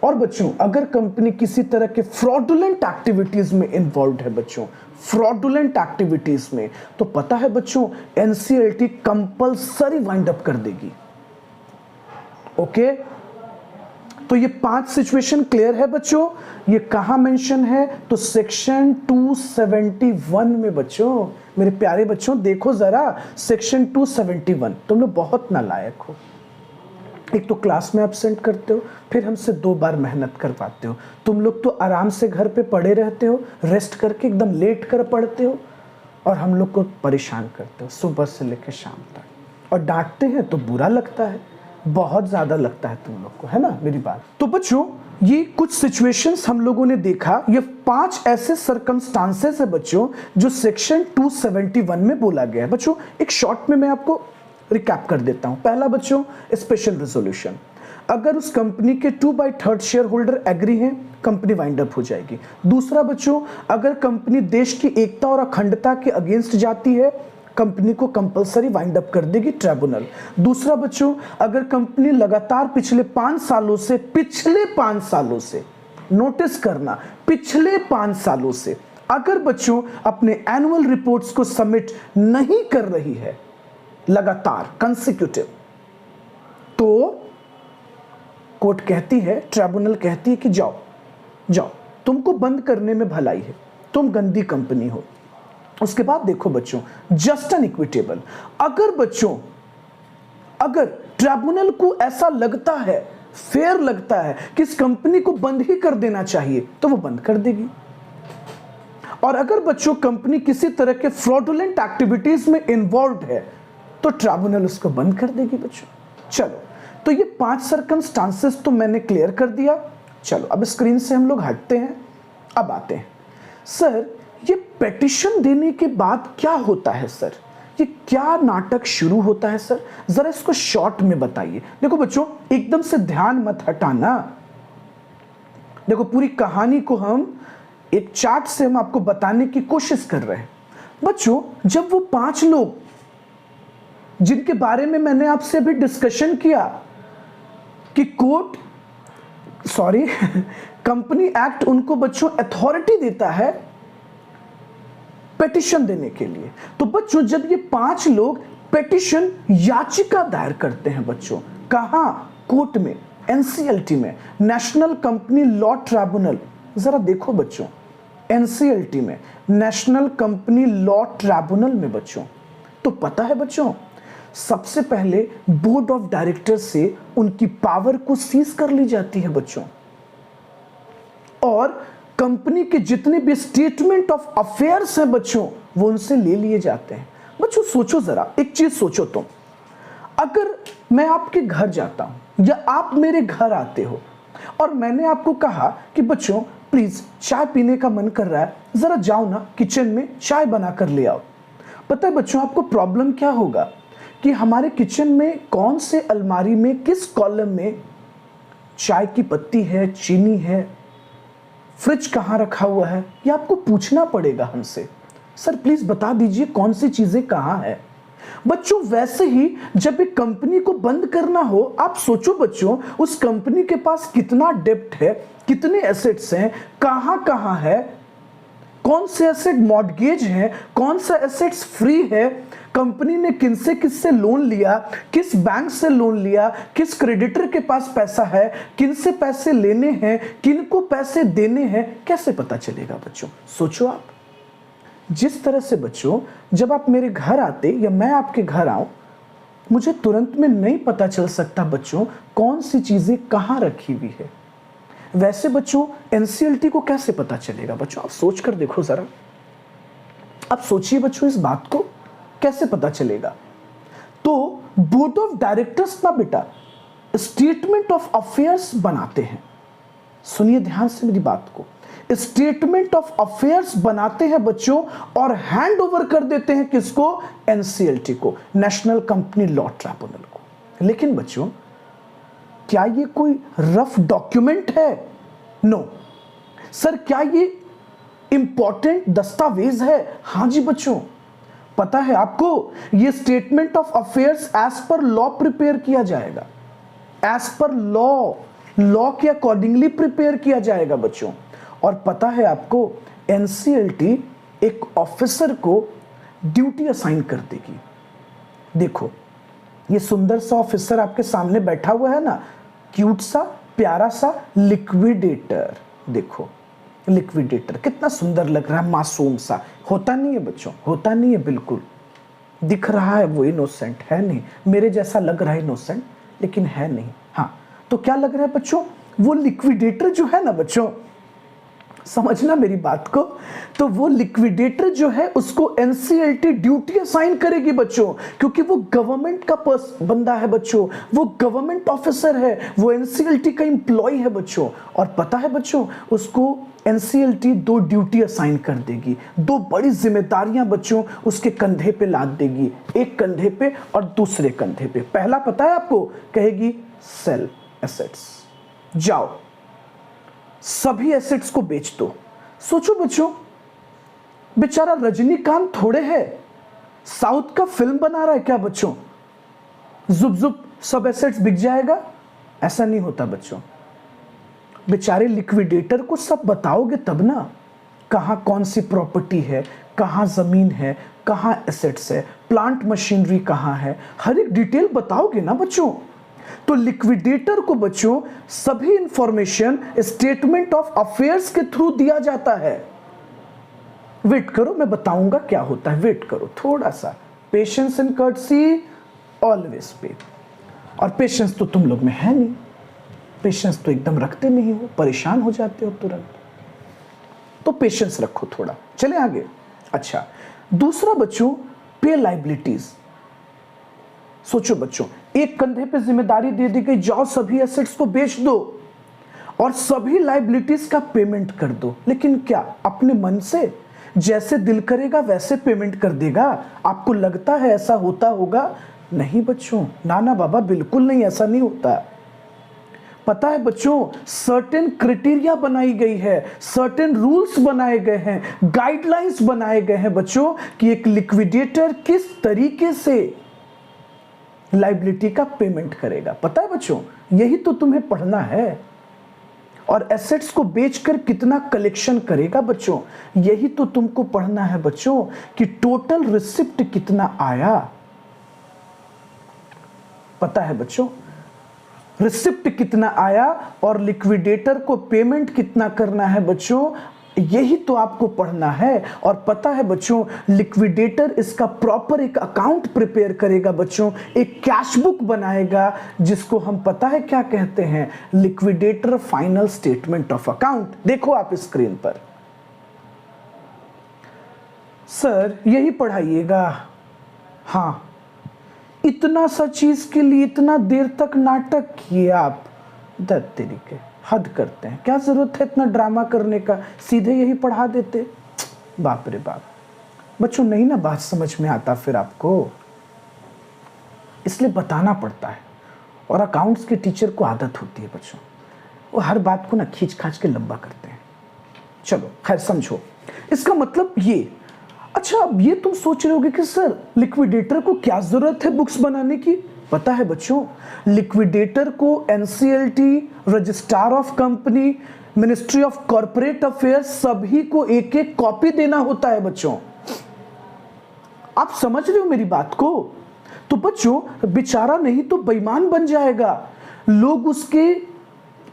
Speaker 1: और बच्चों अगर कंपनी किसी तरह के फ्रॉडुलेंट एक्टिविटीज में इन्वॉल्व है बच्चों, फ्रॉडुलेंट एक्टिविटीज में, तो पता है बच्चों एनसीएलटी कंपलसरी वाइंड अप कर देगी। ओके, तो ये 5 सिचुएशन क्लियर है बच्चों। ये कहां मेंशन है? तो सेक्शन 271 में बच्चों। मेरे प्यारे बच्चों देखो जरा, सेक्शन 271। तुम लोग बहुत नालायक हो, एक तो क्लास में एब्सेंट करते हो, फिर हमसे 2 बार मेहनत करवाते हो। तुम लोग तो आराम से घर पे पड़े रहते हो, रेस्ट करके एकदम लेट कर पढ़ते हो, और हम लोग को परेशान करते हो सुबह से लेकर शाम तक, और डांटते हैं तो बुरा लगता है, बहुत ज्यादा लगता है तुम लोग को, है ना मेरी बात? तो बच्चों ये कुछ सिचुएशंस हम लोगों ने देखा, ये 5 ऐसे सर्कमस्टांसेस है बच्चों जो सेक्शन 271 में बोला गया है। बच्चों एक शॉर्ट में मैं आपको रिकैप कर देता हूं। पहला बच्चों स्पेशल रेजोल्यूशन, अगर उस कंपनी के 2/3 शेयर होल्डर एग्री हैं, कंपनी वाइंड अप हो जाएगी। दूसरा बच्चों, अगर कंपनी देश की एकता और अखंडता के अगेंस्ट जाती है, कंपनी को कंपलसरी वाइंड अप कर देगी ट्राइब्यूनल। दूसरा बच्चों, अगर कंपनी लगातार पिछले 5 सालों से नोटिस करना, पिछले 5 सालों से अगर बच्चों अपने एनुअल रिपोर्ट्स को सबमिट नहीं कर रही है लगातार कंसेक्यूटिव, तो कोर्ट कहती है, ट्राइब्यूनल कहती है कि जाओ जाओ, तुमको बंद करने में भलाई है, तुम गंदी कंपनी हो। उसके बाद देखो बच्चों जस्ट एंड इक्विटेबल, अगर ट्राइब्यूनल को ऐसा लगता है, फेयर लगता है कि इस कंपनी को बंद ही कर देना चाहिए, तो वो बंद कर देगी। और अगर बच्चों कंपनी किसी तरह के फ्रॉडुलेंट एक्टिविटीज में इन्वॉल्व है, तो ट्राइब्यूनल उसको बंद कर देगी बच्चों। चलो, तो ये 5 सर्कमस्टांसेस तो मैंने क्लियर कर दिया। चलो अब स्क्रीन से हम लोग हटते हैं, अब आते हैं सर ये पेटिशन देने के बाद क्या होता है सर, ये क्या नाटक शुरू होता है सर, जरा इसको शॉर्ट में बताइए। देखो बच्चों एकदम से ध्यान मत हटाना, देखो पूरी कहानी को हम एक चार्ट से हम आपको बताने की कोशिश कर रहे हैं। बच्चों जब वो 5 लोग जिनके बारे में मैंने आपसे अभी डिस्कशन किया कि कंपनी एक्ट उनको बच्चों अथॉरिटी देता है पेटिशन देने के लिए, तो बच्चों जब ये 5 लोग पेटिशन याचिका दायर करते हैं बच्चों, कहां? कोर्ट में, एनसीएलटी में, नेशनल कंपनी लॉ ट्राइब्यूनल। जरा देखो बच्चों एनसीएलटी में, नेशनल कंपनी लॉ ट्राइब्यूनल में बच्चों, तो पता है बच्चों सबसे पहले बोर्ड ऑफ डायरेक्टर से उनकी पावर को सीज कर ली जाती है बच्चों, और कंपनी के जितने भी स्टेटमेंट ऑफ अफेयर्स हैं बच्चों वो उनसे ले लिए जाते हैं। बच्चों सोचो जरा एक चीज सोचो, तुम अगर मैं आपके घर जाता हूं या आप मेरे घर आते हो और मैंने आपको कहा कि बच्चों प्लीज चाय पीने का मन कर रहा है, जरा जाओ ना किचन में चाय बना कर ले आओ। पता है बच्चों आपको प्रॉब्लम क्या होगा कि हमारे किचन में कौन से अलमारी में किस कॉलम में चाय की पत्ती है, चीनी है, फ्रिज कहाँ रखा हुआ है, ये आपको पूछना पड़ेगा हमसे। सर प्लीज बता दीजिए कौन सी चीजें कहाँ है। बच्चों वैसे ही जब एक कंपनी को बंद करना हो, आप सोचो बच्चों उस कंपनी के पास कितना डेब्ट है, कितने एसेट्स हैं, कहां कहां है, कौन से एसेट मॉर्गेज हैं, कौन सा एसेट्स फ्री है, कंपनी ने किनसे किससे लोन लिया, किस बैंक से लोन लिया, किस क्रेडिटर के पास पैसा है, किन से पैसे लेने हैं, किन को पैसे देने हैं, कैसे पता चलेगा बच्चों? सोचो आप। जिस तरह से बच्चों जब आप मेरे घर आते या मैं आपके घर आऊं, मुझे तुरंत में नहीं पता चल सकता बच्चों कौन सी चीजें कहां रखी हुई है, वैसे बच्चों एनसीएलटी को कैसे पता चलेगा? बच्चों आप सोच कर देखो जरा, आप सोचिए बच्चों इस बात को कैसे पता चलेगा? तो बोर्ड ऑफ डायरेक्टर्स ना बेटा स्टेटमेंट ऑफ अफेयर्स बनाते हैं। सुनिए ध्यान से मेरी बात को, स्टेटमेंट ऑफ अफेयर्स बनाते हैं बच्चों और हैंड ओवर कर देते हैं किसको? एनसीएलटी को, नेशनल कंपनी लॉ ट्रिब्यूनल को। लेकिन बच्चों क्या ये कोई रफ डॉक्यूमेंट है? No sir. क्या ये इंपॉर्टेंट दस्तावेज है? हाँ जी बच्चों। पता है आपको, ये statement of affairs as per law prepare किया जाएगा, एज पर लॉ के अकॉर्डिंगली प्रिपेयर किया जाएगा बच्चों। और पता है आपको एनसीएलटी एक ऑफिसर को ड्यूटी असाइन कर देगी। देखो ये सुंदर सा ऑफिसर आपके सामने बैठा हुआ है ना, क्यूट सा प्यारा सा लिक्विडेटर। देखो लिक्विडेटर कितना सुंदर लग रहा है, मासूम सा। होता नहीं है बच्चों, होता नहीं है बिल्कुल। दिख रहा है वो इनोसेंट, है नहीं, मेरे जैसा लग रहा है इनोसेंट, लेकिन है नहीं। हाँ तो क्या लग रहा है बच्चों? वो लिक्विडेटर जो है ना बच्चों, समझना मेरी बात को, तो वो लिक्विडेटर जो है उसको एनसीएलटी ड्यूटी असाइन करेगी बच्चों, क्योंकि वो गवर्नमेंट का बंदा है बच्चों, वो गवर्नमेंट ऑफिसर है, वो एनसीएलटी का एम्प्लॉय है बच्चों। और पता है बच्चों उसको एनसीएलटी दो ड्यूटी असाइन कर देगी, दो बड़ी जिम्मेदारियां बच्चों उसके कंधे पे लाद देगी, एक कंधे पे और दूसरे कंधे पे। पहला पता है आपको, कहेगी सेल एसेट्स, जाओ सभी एसेट्स को बेच दो। सोचो बच्चों, बेचारा रजनीकांत थोड़े है साउथ का फिल्म बना रहा है क्या बच्चों? जुब जुब सब एसेट्स बिक जाएगा? ऐसा नहीं होता बच्चों। बेचारे लिक्विडेटर को सब बताओगे तब ना, कहां कौन सी प्रॉपर्टी है, कहां जमीन है, कहां एसेट्स है, प्लांट मशीनरी कहां है, हर एक डिटेल बताओगे ना बच्चों। तो लिक्विडेटर को बच्चों सभी इंफॉर्मेशन स्टेटमेंट ऑफ अफेयर्स के थ्रू दिया जाता है। वेट करो, मैं बताऊंगा क्या होता है, वेट करो थोड़ा सा। पेशेंस एंड कर्टसी ऑलवेज पे। और पेशेंस तो तुम लोग में है नहीं, पेशेंस तो एकदम रखते नहीं हो, परेशान हो जाते हो तुरंत। तो पेशेंस रखो थोड़ा, चले आगे। अच्छा दूसरा बच्चों, पे लायबिलिटीज। सोचो बच्चों, एक कंधे पे जिम्मेदारी दे दी गई, जाओ सभी एसेट्स को बेच दो और सभी लायबिलिटीज का पेमेंट कर दो। लेकिन क्या अपने मन से जैसे दिल करेगा वैसे पेमेंट कर देगा? आपको लगता है ऐसा होता होगा? नहीं बच्चों, ना ना बाबा, बिल्कुल नहीं, ऐसा नहीं होता। पता है बच्चों, सर्टेन क्राइटेरिया बनाई गई है, सर्टेन रूल्स बनाए गए हैं, गाइडलाइंस बनाए गए हैं बच्चों कि एक लिक्विडेटर किस तरीके से लायबिलिटी का पेमेंट करेगा। पता है बच्चों, यही तो तुम्हें पढ़ना है। और एसेट्स को बेचकर कितना कलेक्शन करेगा बच्चों, यही तो तुमको पढ़ना है बच्चों कि टोटल रिसिप्ट कितना आया। पता है बच्चों, रिसिप्ट कितना आया और लिक्विडेटर को पेमेंट कितना करना है बच्चों, यही तो आपको पढ़ना है। और पता है बच्चों, लिक्विडेटर इसका प्रॉपर एक अकाउंट प्रिपेयर करेगा बच्चों, एक कैश बुक बनाएगा, जिसको हम पता है क्या कहते हैं, liquidator final statement of account. देखो आप स्क्रीन पर। सर यही पढ़ाइएगा? हाँ, इतना सा चीज के लिए इतना देर तक नाटक किए आप, दर्द तरीके, हद करते हैं। क्या जरूरत है इतना ड्रामा करने का, सीधे यही पढ़ा देते। बाप रे बाप। बच्चों नहीं ना बात समझ में आता फिर आपको, इसलिए बताना पड़ता है। और अकाउंट्स के टीचर को आदत होती है बच्चों, वो हर बात को ना खींच खाच के लंबा करते हैं। चलो खैर समझो, इसका मतलब ये, अच्छा, अब ये तुम सोच रहे होगे कि सर लिक्विडेटर को क्या जरूरत है बुक्स बनाने की। पता है बच्चों, लिक्विडेटर को NCLT, registrar of company, ministry of corporate affairs सभी को एक एक कॉपी देना होता है बच्चों। आप समझ रहे हो मेरी बात को? तो बच्चों बेचारा नहीं तो बेईमान बन जाएगा, लोग उसके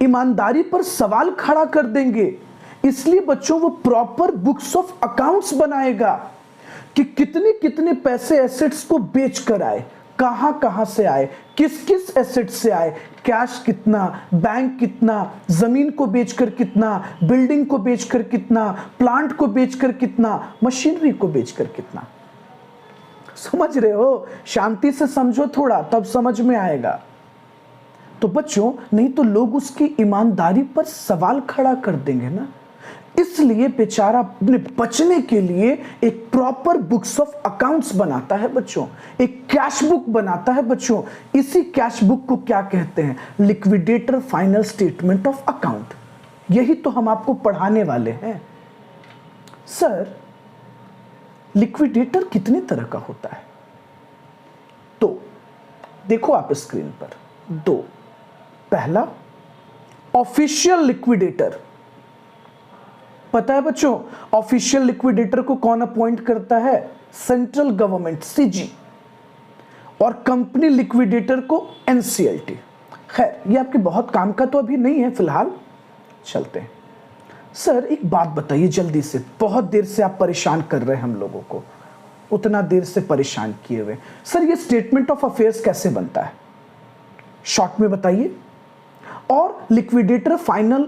Speaker 1: ईमानदारी पर सवाल खड़ा कर देंगे। इसलिए बच्चों वो प्रॉपर बुक्स ऑफ अकाउंट्स बनाएगा कि कितने कितने पैसे एसेट्स को बेच कर आए, कहां कहां से आए, किस किस एसेट से आए, कैश कितना, बैंक कितना, जमीन को बेचकर कितना, बिल्डिंग को बेचकर कितना, प्लांट को बेचकर कितना, मशीनरी को बेचकर कितना। समझ रहे हो? शांति से समझो थोड़ा, तब समझ में आएगा। तो बच्चों नहीं तो लोग उसकी ईमानदारी पर सवाल खड़ा कर देंगे ना। इसलिए बेचारा अपने बचने के लिए एक प्रॉपर बुक्स ऑफ अकाउंट्स बनाता है बच्चों, एक कैश बुक बनाता है बच्चों। इसी कैश बुक को क्या कहते हैं? Liquidator final statement of account. यही तो हम आपको पढ़ाने वाले हैं। सर लिक्विडेटर कितने तरह का होता है? तो देखो आप स्क्रीन पर दो। पहला ऑफिशियल लिक्विडेटर। पता है बच्चों ऑफिशियल लिक्विडेटर को कौन अपॉइंट करता है? Central government, CG. और कंपनी लिक्विडेटर को एनसीएलटी। खैर ये आपके बहुत काम का तो अभी नहीं है फिलहाल, चलते हैं। सर एक बात बताइए जल्दी से, बहुत देर से आप परेशान कर रहे हैं हम लोगों को, उतना देर से परेशान किए हुए। सर ये स्टेटमेंट ऑफ अफेयर्स कैसे बनता है, शॉर्ट में बताइए। और liquidator final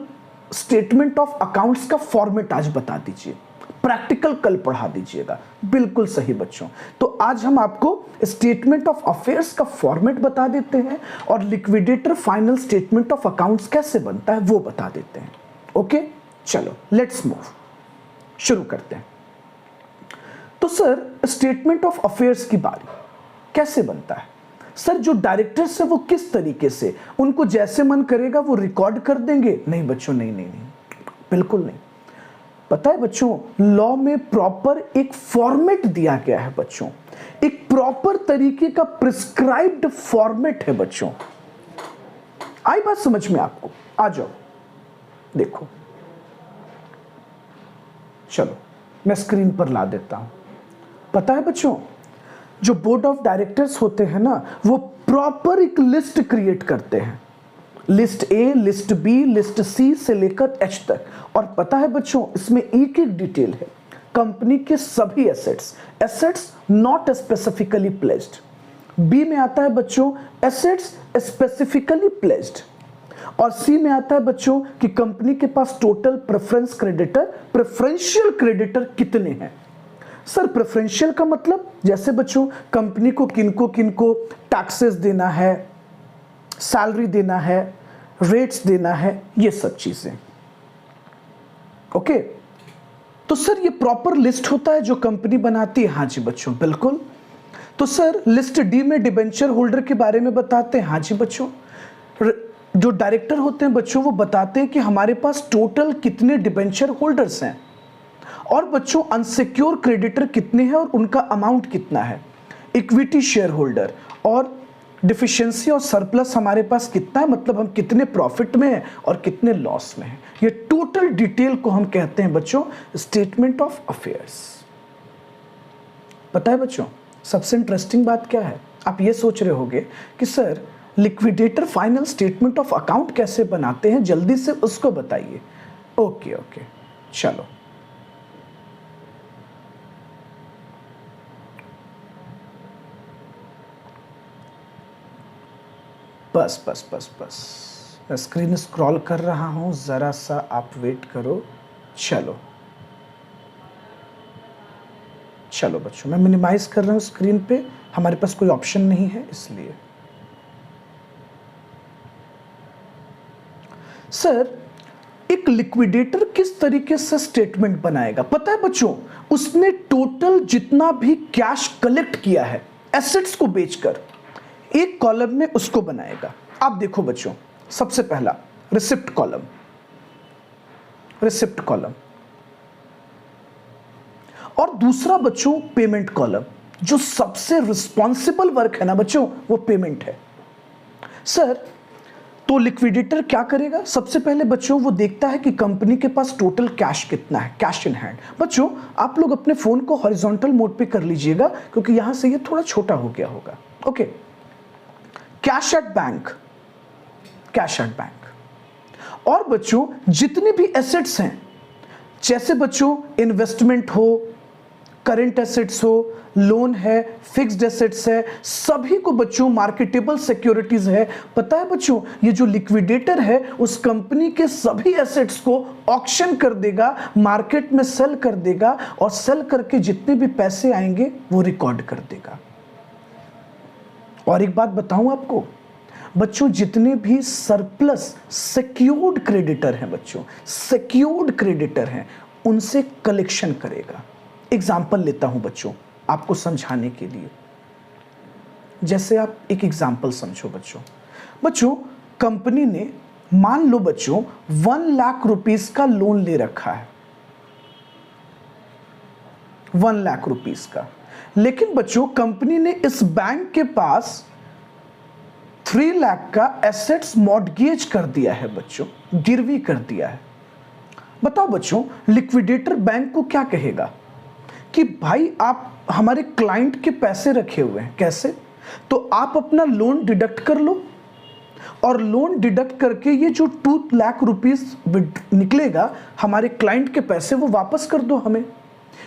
Speaker 1: statement of accounts का फॉर्मेट आज बता दीजिए, प्रैक्टिकल कल पढ़ा दीजिएगा। बिल्कुल सही बच्चों, तो आज हम आपको स्टेटमेंट ऑफ अफेयर्स का फॉर्मेट बता देते हैं और liquidator final statement of accounts कैसे बनता है वो बता देते हैं। ओके चलो लेट्स मूव, शुरू करते हैं। तो सर स्टेटमेंट ऑफ अफेयर्स की बारी कैसे बनता है? सर जो डायरेक्टर्स है वो किस तरीके से, उनको जैसे मन करेगा वो रिकॉर्ड कर देंगे? नहीं बच्चों, नहीं नहीं नहीं, बिल्कुल नहीं। पता है बच्चों लॉ में प्रॉपर एक फॉर्मेट दिया गया है बच्चों, एक प्रॉपर तरीके का प्रिस्क्राइब्ड फॉर्मेट है बच्चों। आई बात समझ में आपको? आ जाओ देखो, चलो मैं स्क्रीन पर ला देता हूं। पता है बच्चों जो बोर्ड ऑफ डायरेक्टर्स होते हैं ना, वो प्रॉपर एक लिस्ट क्रिएट करते हैं, list A, list B, list C से लेकर एच तक। और पता है बच्चों इसमें एक एक डिटेल है कंपनी के सभी assets, assets not specifically placed. B में आता है बच्चों एसेट्स स्पेसिफिकली प्लेस्ड, और सी में आता है बच्चों कि कंपनी के पास total preference creditor, preferential creditor कितने हैं। सर प्रेफरेंशियल का मतलब जैसे बच्चों कंपनी को किनको किनको टैक्सेस देना है, सैलरी देना है, रेट्स देना है, ये सब चीजें। ओके तो सर ये प्रॉपर लिस्ट होता है जो कंपनी बनाती है? हाँ जी बच्चों बिल्कुल। तो सर लिस्ट डी में डिबेंचर होल्डर के बारे में बताते हैं? हाँ जी बच्चों। जो डायरेक्टर होते हैं बच्चों वो बताते हैं कि हमारे पास टोटल कितने डिबेंचर होल्डर्स हैं, और बच्चों अनसिक्योर क्रेडिटर कितने हैं और उनका अमाउंट कितना है, इक्विटी शेयर होल्डर, और डिफिशिएंसी और सरप्लस हमारे पास कितना है, मतलब हम कितने प्रॉफिट में हैं और कितने लॉस में हैं। ये टोटल डिटेल को हम कहते हैं बच्चों स्टेटमेंट ऑफ अफेयर्स। पता है बच्चों सबसे इंटरेस्टिंग बात क्या है? आप ये सोच रहे होंगे कि sir liquidator final statement of account कैसे बनाते हैं, जल्दी से उसको बताइए। ओके ओके चलो, बस बस बस बस मैं स्क्रीन स्क्रॉल कर रहा हूं, जरा सा आप वेट करो। चलो चलो बच्चों मैं मिनिमाइज कर रहा हूं स्क्रीन पे, हमारे पास कोई ऑप्शन नहीं है इसलिए। सर एक लिक्विडेटर किस तरीके से स्टेटमेंट बनाएगा? पता है बच्चों उसने टोटल जितना भी कैश कलेक्ट किया है एसेट्स को बेचकर, एक कॉलम में उसको बनाएगा। आप देखो बच्चों सबसे पहला रिसिप्ट कॉलम, रिसिप्ट कॉलम, और दूसरा बच्चों पेमेंट कॉलम, जो सबसे रिस्पॉन्सिबल वर्क है ना बच्चों, वो पेमेंट है। सर तो लिक्विडेटर क्या करेगा? सबसे पहले बच्चों वो देखता है कि कंपनी के पास टोटल कैश कितना है, कैश इन हैंड। बच्चों आप लोग अपने फोन को हॉरिजॉन्टल मोड पे कर लीजिएगा क्योंकि यहां से ये थोड़ा छोटा हो गया होगा। Okay, cash at bank, cash at bank. और बच्चों जितने भी एसेट्स हैं, जैसे बच्चों इन्वेस्टमेंट हो, करंट एसेट्स हो, लोन है, फिक्स्ड एसेट्स है, सभी को बच्चों मार्केटेबल सिक्योरिटीज है। पता है बच्चों ये जो लिक्विडेटर है उस कंपनी के सभी एसेट्स को ऑक्शन कर देगा, मार्केट में सेल कर देगा और सेल करके जितने भी पैसे आएंगे वो रिकॉर्ड कर देगा। और एक बात बताऊं आपको बच्चों, जितने भी सरप्लस सिक्योर्ड क्रेडिटर हैं बच्चों, सिक्योर्ड क्रेडिटर हैं, उनसे कलेक्शन करेगा। एग्जाम्पल लेता हूं बच्चों आपको समझाने के लिए। जैसे आप एक एग्जाम्पल समझो बच्चों। बच्चों कंपनी ने मान लो बच्चों 1 लाख रुपीस का लोन ले रखा है, 1 लाख रुपीस का, लेकिन बच्चों कंपनी ने इस बैंक के पास 3 लाख का एसेट्स मॉर्टगेज कर दिया है बच्चों, गिरवी कर दिया है। बताओ बच्चों लिक्विडेटर बैंक को क्या कहेगा कि भाई आप हमारे क्लाइंट के पैसे रखे हुए हैं, कैसे? तो आप अपना लोन डिडक्ट कर लो और लोन डिडक्ट करके ये जो 2 लाख रुपीस निकलेगा हमारे क्लाइंट के पैसे वो वापस कर दो हमें,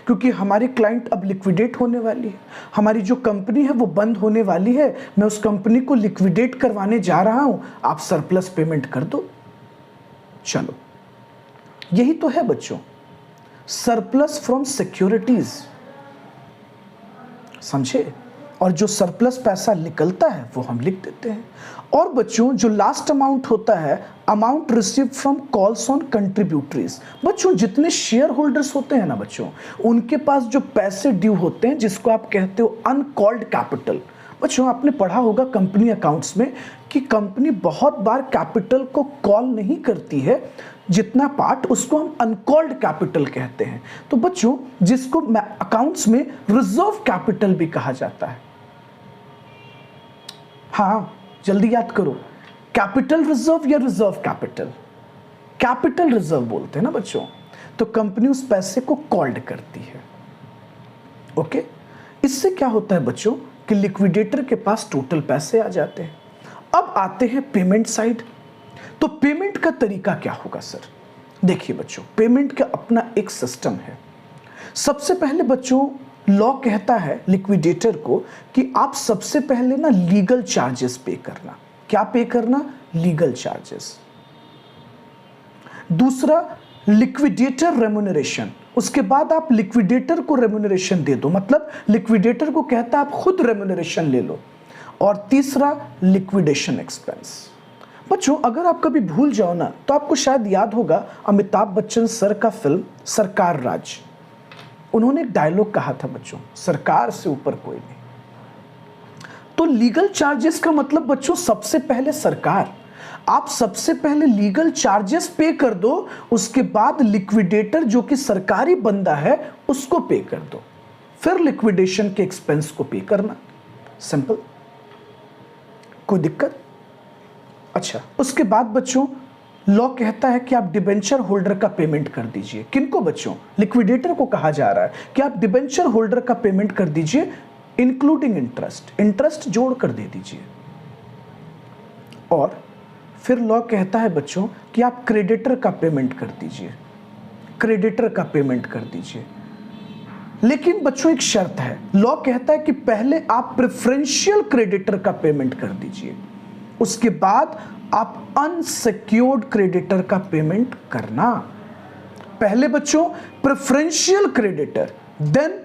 Speaker 1: क्योंकि हमारी क्लाइंट अब लिक्विडेट होने वाली है, हमारी जो कंपनी है वो बंद होने वाली है, मैं उस कंपनी को लिक्विडेट करवाने जा रहा हूं, आप सरप्लस पेमेंट कर दो। चलो यही तो है बच्चों सरप्लस फ्रॉम सिक्योरिटीज, समझे? और जो सरप्लस पैसा निकलता है वो हम लिख देते हैं। और बच्चों जो लास्ट अमाउंट होता है, amount receive from calls on contributories. बच्चों जितने शेयर होल्डर्स होते हैं ना बच्चों, उनके पास जो पैसे ड्यू होते हैं जिसको आप कहते हो अनकॉल्ड कैपिटल। बच्चों आपने पढ़ा होगा कंपनी अकाउंट्स में कि कंपनी बहुत बार कैपिटल को कॉल नहीं करती है, जितना पार्ट उसको हम अनकॉल्ड कैपिटल कहते हैं। तो बच्चों जिसको अकाउंट्स में रिजर्व कैपिटल भी कहा जाता है। हाँ जल्दी याद करो, कैपिटल रिजर्व या रिजर्व कैपिटल? कैपिटल रिजर्व बोलते हैं ना बच्चों। तो कंपनी उस पैसे को कॉल्ड करती है। ओके, इससे क्या होता है बच्चों कि लिक्विडेटर के पास टोटल पैसे आ जाते हैं। अब आते हैं पेमेंट साइड। तो पेमेंट का तरीका क्या होगा सर? देखिए बच्चों पेमेंट का अपना एक सिस्टम है। सबसे पहले बच्चों लॉ कहता है लिक्विडेटर को कि आप सबसे पहले ना लीगल चार्जेस पे करना। क्या पे करना? Legal charges. दूसरा लिक्विडेटर रेम्यूनरेशन, उसके बाद आप लिक्विडेटर को रेम्यूनरेशन दे दो, मतलब लिक्विडेटर को कहता है आप खुद रेम्यूनरेशन ले लो। और तीसरा लिक्विडेशन एक्सपेंस। बच्चों अगर आप कभी भूल जाओ ना तो आपको शायद याद होगा अमिताभ बच्चन सर का फिल्म सरकार राज, उन्होंने एक डायलॉग कहा था बच्चों, सरकार से ऊपर कोई नहीं। तो लीगल चार्जेस का मतलब बच्चों सबसे पहले सरकार, आप सबसे पहले लीगल चार्जेस पे कर दो, उसके बाद लिक्विडेटर जो कि सरकारी बंदा है उसको पे कर दो, फिर लिक्विडेशन के एक्सपेंस को पे करना। सिंपल, कोई दिक्कत? अच्छा, उसके बाद बच्चों लॉ कहता है कि आप डिबेंचर होल्डर का पेमेंट कर दीजिए। किनको बच्चों? लिक्विडेटर को कहा जा रहा है कि आप डिबेंचर होल्डर का पेमेंट कर दीजिए इंक्लूडिंग इंटरेस्ट, इंटरेस्ट जोड़ कर दे दीजिए। और फिर लॉ कहता है बच्चों कि आप क्रेडिटर का पेमेंट कर दीजिए, क्रेडिटर का पेमेंट कर दीजिए। लेकिन बच्चों एक शर्त है, लॉ कहता है कि पहले आप प्रेफरेंशियल क्रेडिटर का पेमेंट कर दीजिए, उसके बाद आप अनसिक्योर्ड क्रेडिटर का पेमेंट करना। पहले बच्चों preferential creditor, then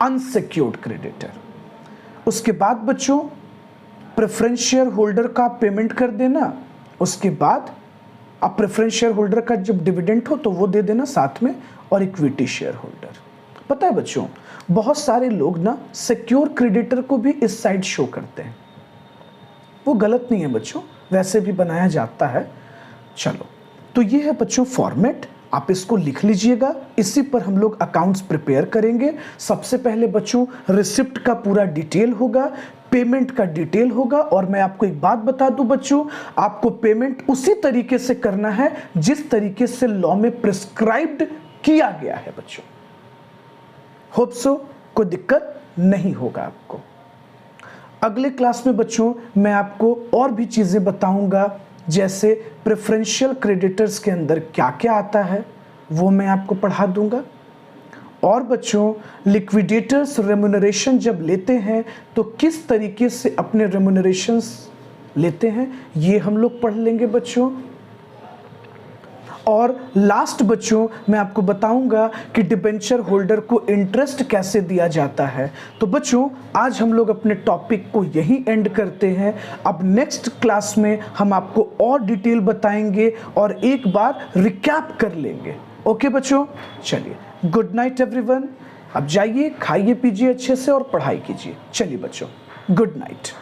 Speaker 1: unsecured creditor, उसके बाद बच्चों प्रेफरेंशियल होल्डर का पेमेंट कर देना, उसके बाद आप प्रेफरेंशियल होल्डर का जब डिविडेंड हो तो वो दे देना साथ में, और इक्विटी शेयर होल्डर। पता है बच्चों बहुत सारे लोग ना सिक्योर क्रेडिटर को भी इस साइड शो करते हैं, वो गलत नहीं है बच्चों, वैसे भी बनाया जाता है। चलो तो ये है बच्चों फॉर्मेट। आप इसको लिख लीजिएगा, इसी पर हम लोग अकाउंट्स प्रिपेयर करेंगे। सबसे पहले बच्चों रिसिप्ट का पूरा डिटेल होगा, पेमेंट का डिटेल होगा, और मैं आपको एक बात बता दूं बच्चों, आपको पेमेंट उसी तरीके से करना है जिस तरीके से लॉ में प्रिस्क्राइब्ड किया गया है बच्चों। होप सो कोई दिक्कत नहीं होगा आपको। अगले क्लास में बच्चों मैं आपको और भी चीजें बताऊंगा, जैसे प्रेफरेंशियल क्रेडिटर्स के अंदर क्या क्या आता है वो मैं आपको पढ़ा दूंगा। और बच्चों लिक्विडेटर्स रेम्युनरेशन जब लेते हैं तो किस तरीके से अपने रेम्युनरेशंस लेते हैं ये हम लोग पढ़ लेंगे बच्चों। और लास्ट बच्चों मैं आपको बताऊंगा कि डिबेंचर होल्डर को इंटरेस्ट कैसे दिया जाता है। तो बच्चों आज हम लोग अपने टॉपिक को यहीं एंड करते हैं। अब नेक्स्ट क्लास में हम आपको और डिटेल बताएंगे और एक बार रिकैप कर लेंगे। ओके बच्चों, चलिए गुड नाइट एवरीवन। अब जाइए खाइए पीजिए अच्छे से और पढ़ाई कीजिए। चलिए बच्चों गुड नाइट।